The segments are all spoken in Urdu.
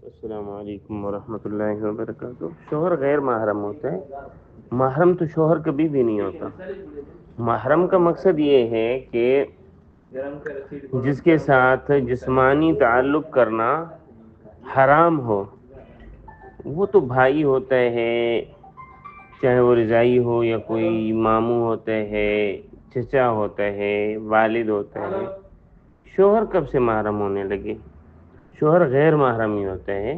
السلام علیکم ورحمۃ اللہ وبرکاتہ۔ شوہر غیر محرم ہوتا ہے، محرم تو شوہر کبھی بھی نہیں ہوتا۔ محرم کا مقصد یہ ہے کہ جس کے ساتھ جسمانی تعلق کرنا حرام ہو، وہ تو بھائی ہوتا ہے، چاہے وہ رضائی ہو یا کوئی ماموں ہوتا ہے، چچا ہوتا ہے، والد ہوتا ہے۔ شوہر کب سے محرم ہونے لگے؟ شوہر غیر محرم ہی ہوتا ہے۔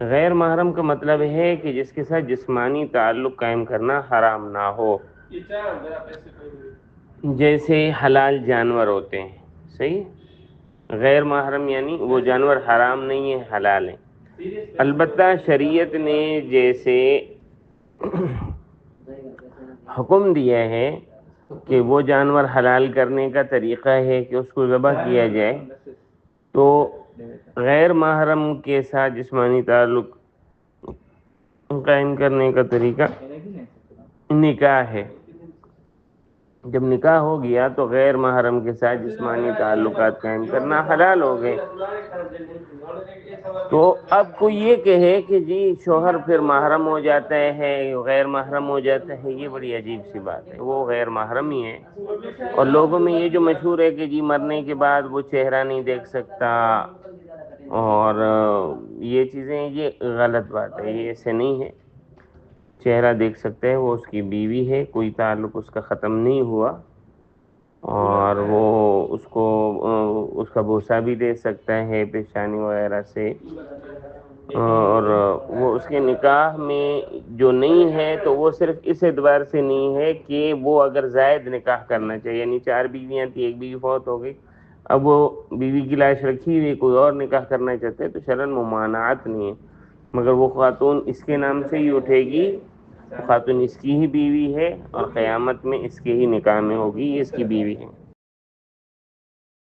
غیر محرم کا مطلب ہے کہ جس کے ساتھ جسمانی تعلق قائم کرنا حرام نہ ہو، جیسے حلال جانور ہوتے ہیں، صحیح۔ غیر محرم یعنی وہ جانور حرام نہیں ہے، حلال ہیں۔ البتہ شریعت نے جیسے حکم دیا ہے کہ وہ جانور حلال کرنے کا طریقہ ہے کہ اس کو ذبح کیا جائے، تو غیر محرم کے ساتھ جسمانی تعلق قائم کرنے کا طریقہ نکاح ہے۔ جب نکاح ہو گیا تو غیر محرم کے ساتھ جسمانی تعلقات قائم کرنا حلال ہو گئے۔ تو اب کوئی یہ کہے کہ جی شوہر پھر محرم ہو جاتا ہے، غیر محرم ہو جاتا ہے، یہ بڑی عجیب سی بات ہے۔ وہ غیر محرم ہی ہے، اور لوگوں میں یہ جو مشہور ہے کہ جی مرنے کے بعد وہ چہرہ نہیں دیکھ سکتا، اور یہ چیزیں، یہ غلط بات ہے، یہ ایسے نہیں ہے۔ چہرہ دیکھ سکتے ہیں، وہ اس کی بیوی ہے، کوئی تعلق اس کا ختم نہیں ہوا، اور وہ اس کو اس کا بوسہ بھی دے سکتا ہے پیشانی وغیرہ سے، اور وہ اس کے نکاح میں جو نہیں ہے تو وہ صرف اس اعتبار سے نہیں ہے کہ وہ اگر زائد نکاح کرنا چاہیے، یعنی 4 بیویاں تھی، ایک بیوی فوت ہو گئی، اب وہ بیوی کی لاش رکھی ہوئی کوئی اور نکاح کرنا چاہتے ہیں تو شرعاً ممانعت نہیں ہے، مگر وہ خاتون اس کے نام سے ہی اٹھے گی، خاتون اس کی ہی بیوی ہے، اور قیامت میں اس کے ہی نکاح میں ہوگی، یہ اس کی بیوی ہے۔